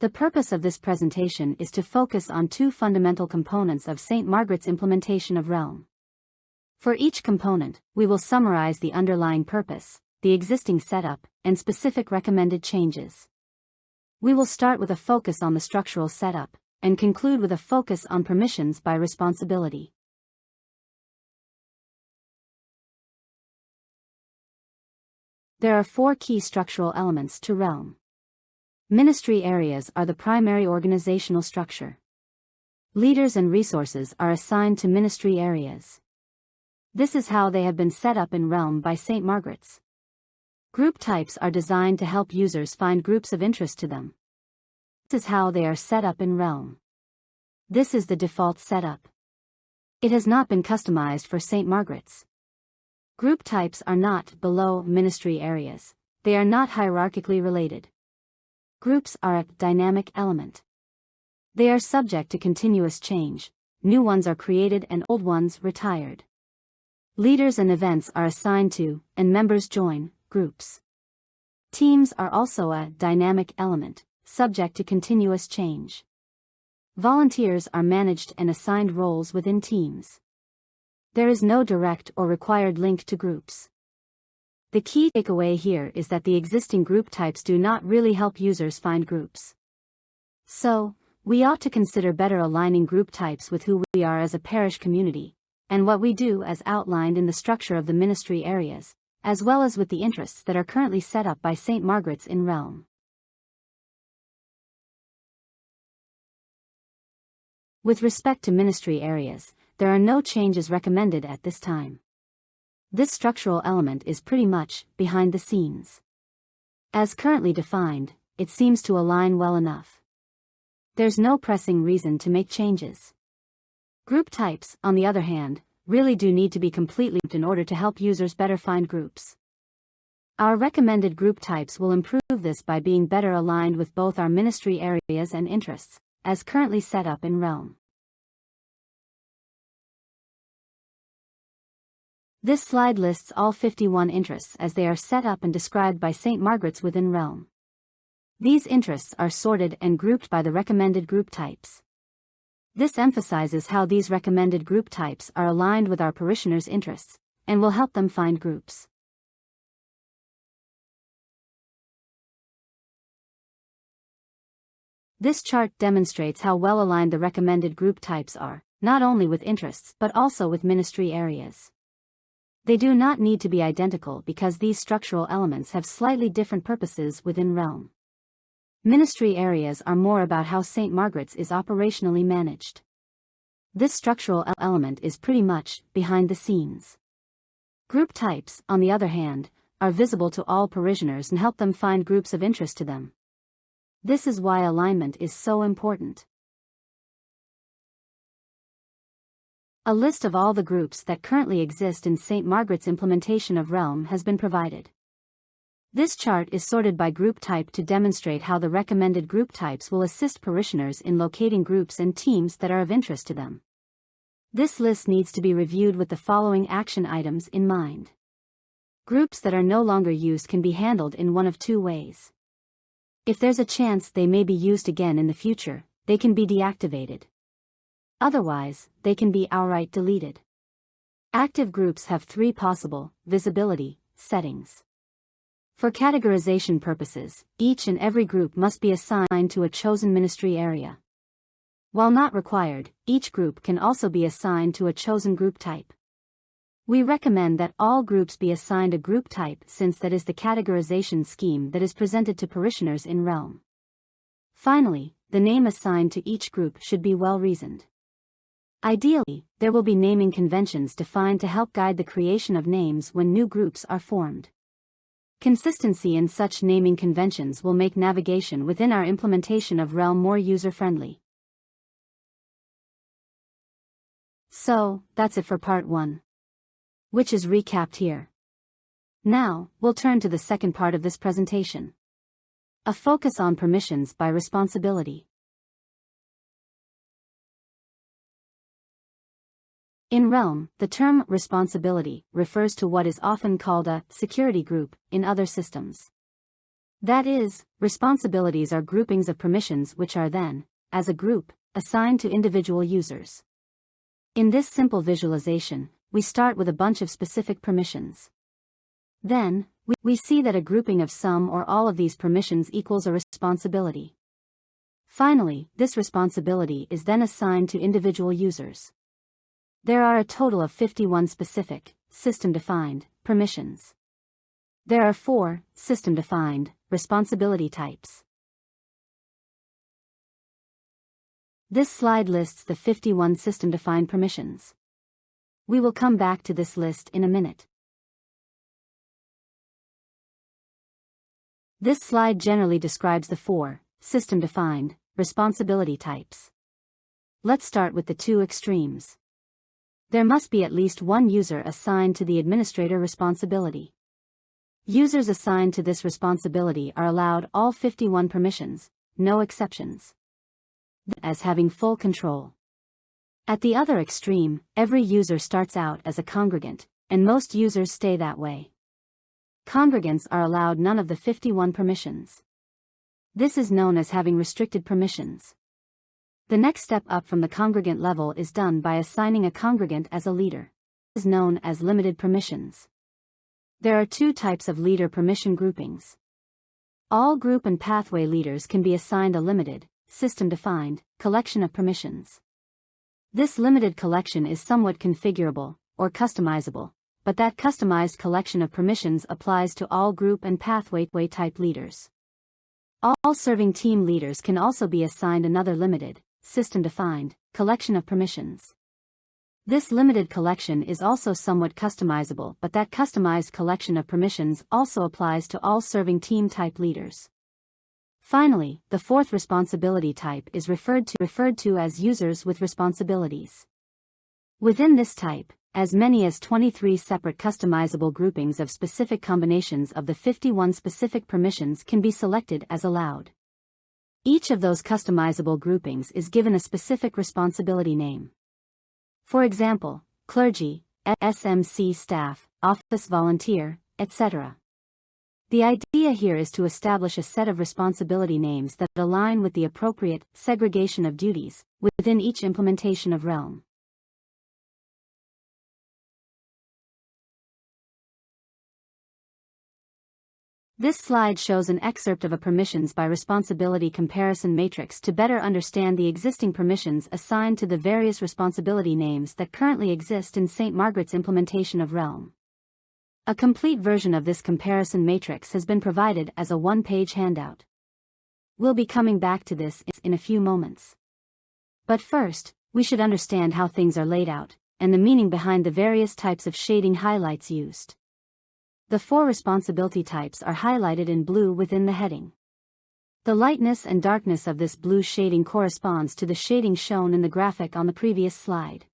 The purpose of this presentation is to focus on two fundamental components of St. Margaret's implementation of Realm. For each component, we will summarize the underlying purpose, the existing setup, and specific recommended changes. We will start with a focus on the structural setup, and conclude with a focus on permissions by responsibility. There are four key structural elements to Realm. Ministry areas are the primary organizational structure. Leaders and resources are assigned to ministry areas. This is how they have been set up in Realm by St. Margaret's. Group types are designed to help users find groups of interest to them. This is how they are set up in Realm. This is the default setup. It has not been customized for St. Margaret's. Group types are not below ministry areas. They are not hierarchically related. Groups are a dynamic element. They are subject to continuous change. New ones are created and old ones retired. Leaders and events are assigned to, and members join, groups. Teams are also a dynamic element, subject to continuous change. Volunteers are managed and assigned roles within teams. There is no direct or required link to groups. The key takeaway here is that the existing group types do not really help users find groups. So, we ought to consider better aligning group types with who we are as a parish community, and what we do as outlined in the structure of the ministry areas, as well as with the interests that are currently set up by St. Margaret's in Realm. With respect to ministry areas, there are no changes recommended at this time. This structural element is pretty much behind the scenes. As currently defined, it seems to align well enough. There's no pressing reason to make changes. Group types, on the other hand, really do need to be completely in order to help users better find groups. Our recommended group types will improve this by being better aligned with both our ministry areas and interests, as currently set up in Realm. This slide lists all 51 interests as they are set up and described by St. Margaret's within Realm. These interests are sorted and grouped by the recommended group types. This emphasizes how these recommended group types are aligned with our parishioners' interests, and will help them find groups. This chart demonstrates how well aligned the recommended group types are, not only with interests but also with ministry areas. They do not need to be identical because these structural elements have slightly different purposes within Realm. Ministry areas are more about how St. Margaret's is operationally managed. This structural element is pretty much behind the scenes. Group types, on the other hand, are visible to all parishioners and help them find groups of interest to them. This is why alignment is so important. A list of all the groups that currently exist in St. Margaret's implementation of Realm has been provided. This chart is sorted by group type to demonstrate how the recommended group types will assist parishioners in locating groups and teams that are of interest to them. This list needs to be reviewed with the following action items in mind. Groups that are no longer used can be handled in one of two ways. If there's a chance they may be used again in the future, they can be deactivated. Otherwise, they can be outright deleted. Active groups have three possible visibility settings. For categorization purposes, each and every group must be assigned to a chosen ministry area. While not required, each group can also be assigned to a chosen group type. We recommend that all groups be assigned a group type since that is the categorization scheme that is presented to parishioners in Realm. Finally, the name assigned to each group should be well reasoned. Ideally, there will be naming conventions defined to help guide the creation of names when new groups are formed. Consistency in such naming conventions will make navigation within our implementation of Realm more user-friendly. So, that's it for part 1. Which is recapped here. Now, we'll turn to the second part of this presentation. A focus on permissions by responsibility. In Realm, the term responsibility refers to what is often called a security group in other systems. That is, responsibilities are groupings of permissions which are then, as a group, assigned to individual users. In this simple visualization, we start with a bunch of specific permissions. Then, we see that a grouping of some or all of these permissions equals a responsibility. Finally, this responsibility is then assigned to individual users. There are a total of 51 specific, system-defined, permissions. There are 4, system-defined, responsibility types. This slide lists the 51 system-defined permissions. We will come back to this list in a minute. This slide generally describes the 4, system-defined, responsibility types. Let's start with the 2 extremes. There must be at least one user assigned to the administrator responsibility. Users assigned to this responsibility are allowed all 51 permissions, no exceptions, as having full control. At the other extreme, every user starts out as a congregant, and most users stay that way. Congregants are allowed none of the 51 permissions. This is known as having restricted permissions. The next step up from the congregant level is done by assigning a congregant as a leader. This is known as limited permissions. There are 2 types of leader permission groupings. All group and pathway leaders can be assigned a limited, system-defined, collection of permissions. This limited collection is somewhat configurable, or customizable, but that customized collection of permissions applies to all group and pathway type leaders. All serving team leaders can also be assigned another limited, system-defined, collection of permissions. This limited collection is also somewhat customizable, but that customized collection of permissions also applies to all serving team type leaders. Finally, the 4th responsibility type is referred to as users with responsibilities. Within this type, as many as 23 separate customizable groupings of specific combinations of the 51 specific permissions can be selected as allowed. Each of those customizable groupings is given a specific responsibility name. For example, clergy, SMC staff, office volunteer, etc. The idea here is to establish a set of responsibility names that align with the appropriate segregation of duties within each implementation of Realm. This slide shows an excerpt of a permissions by responsibility comparison matrix to better understand the existing permissions assigned to the various responsibility names that currently exist in St. Margaret's implementation of Realm. A complete version of this comparison matrix has been provided as a 1-page handout. We'll be coming back to this in a few moments. But first, we should understand how things are laid out, and the meaning behind the various types of shading highlights used. The 4 responsibility types are highlighted in blue within the heading. The lightness and darkness of this blue shading corresponds to the shading shown in the graphic on the previous slide.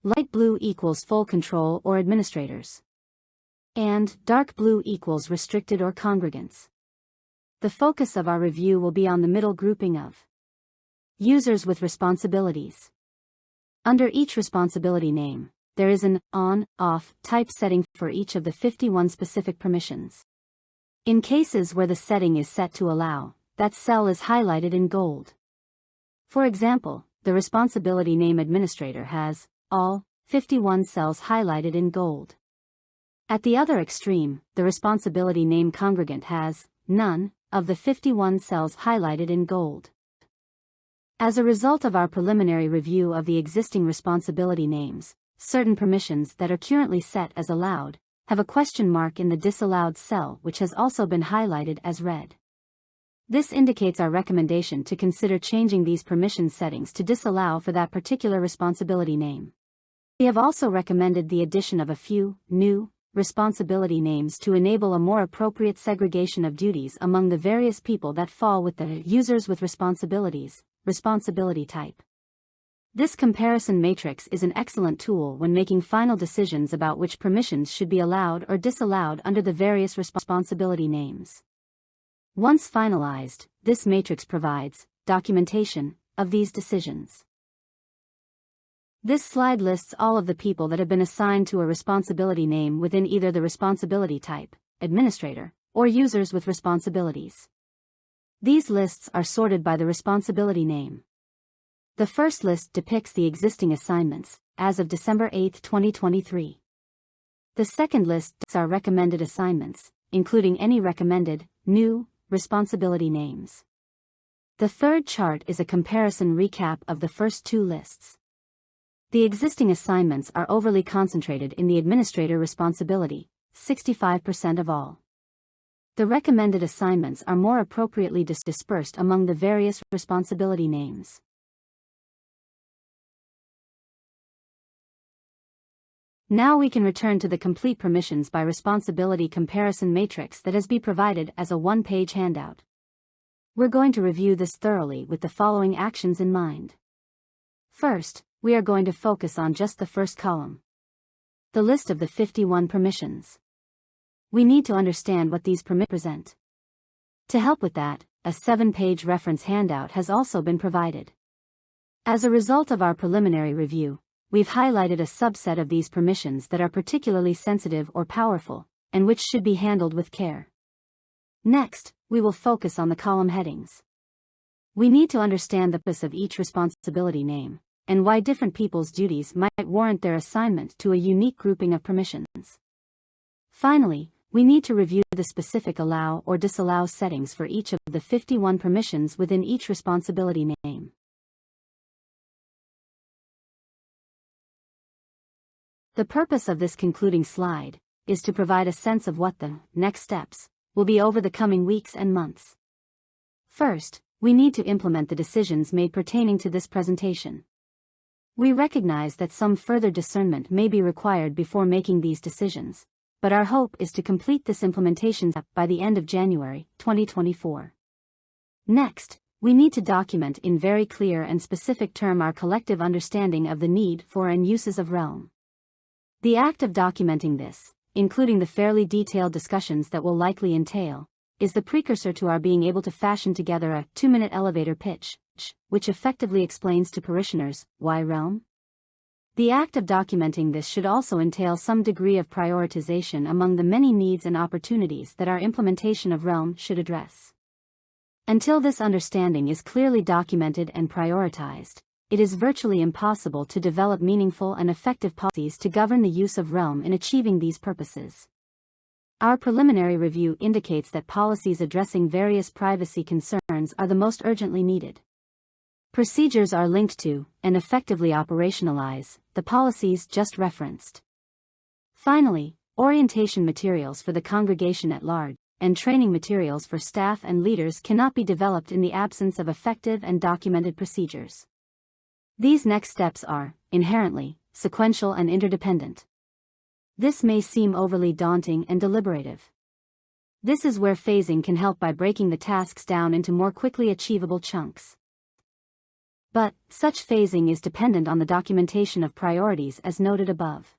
Light blue equals full control or administrators, and dark blue equals restricted or congregants. The focus of our review will be on the middle grouping of users with responsibilities. Under each responsibility name, there is an on/off type setting for each of the 51 specific permissions. In cases where the setting is set to allow, that cell is highlighted in gold. For example, the responsibility name administrator has all 51 cells highlighted in gold. At the other extreme, the responsibility name congregant has none of the 51 cells highlighted in gold. As a result of our preliminary review of the existing responsibility names, certain permissions that are currently set as allowed have a question mark in the disallowed cell, which has also been highlighted as red. This indicates our recommendation to consider changing these permission settings to disallow for that particular responsibility name. We have also recommended the addition of a few new responsibility names to enable a more appropriate segregation of duties among the various people that fall with the users with responsibilities responsibility type. This comparison matrix is an excellent tool when making final decisions about which permissions should be allowed or disallowed under the various responsibility names. Once finalized, this matrix provides documentation of these decisions. This slide lists all of the people that have been assigned to a responsibility name within either the responsibility type, administrator, or users with responsibilities. These lists are sorted by the responsibility name. The first list depicts the existing assignments, as of December 8, 2023. The second lists are recommended assignments, including any recommended, new, responsibility names. The third chart is a comparison recap of the first two lists. The existing assignments are overly concentrated in the administrator responsibility, 65% of all. The recommended assignments are more appropriately dispersed among the various responsibility names. Now we can return to the complete permissions by responsibility comparison matrix that has been provided as a one-page handout. We're going to review this thoroughly with the following actions in mind. First, we are going to focus on just the first column. The list of the 51 permissions. We need to understand what these permissions represent. To help with that, a 7-page reference handout has also been provided. As a result of our preliminary review, we've highlighted a subset of these permissions that are particularly sensitive or powerful, and which should be handled with care. Next, we will focus on the column headings. We need to understand the purpose of each responsibility name, and why different people's duties might warrant their assignment to a unique grouping of permissions. Finally, we need to review the specific allow or disallow settings for each of the 51 permissions within each responsibility name. The purpose of this concluding slide is to provide a sense of what the next steps will be over the coming weeks and months. First, we need to implement the decisions made pertaining to this presentation. We recognize that some further discernment may be required before making these decisions, but our hope is to complete this implementation by the end of January 2024. Next, we need to document in very clear and specific terms our collective understanding of the need for and uses of Realm. The act of documenting this, including the fairly detailed discussions that will likely entail, is the precursor to our being able to fashion together a 2-minute elevator pitch, which effectively explains to parishioners why Realm. The act of documenting this should also entail some degree of prioritization among the many needs and opportunities that our implementation of Realm should address. Until this understanding is clearly documented and prioritized, it is virtually impossible to develop meaningful and effective policies to govern the use of Realm in achieving these purposes. Our preliminary review indicates that policies addressing various privacy concerns are the most urgently needed. Procedures are linked to, and effectively operationalize, the policies just referenced. Finally, orientation materials for the congregation at large, and training materials for staff and leaders cannot be developed in the absence of effective and documented procedures. These next steps are, inherently, sequential and interdependent. This may seem overly daunting and deliberative. This is where phasing can help by breaking the tasks down into more quickly achievable chunks. But, such phasing is dependent on the documentation of priorities as noted above.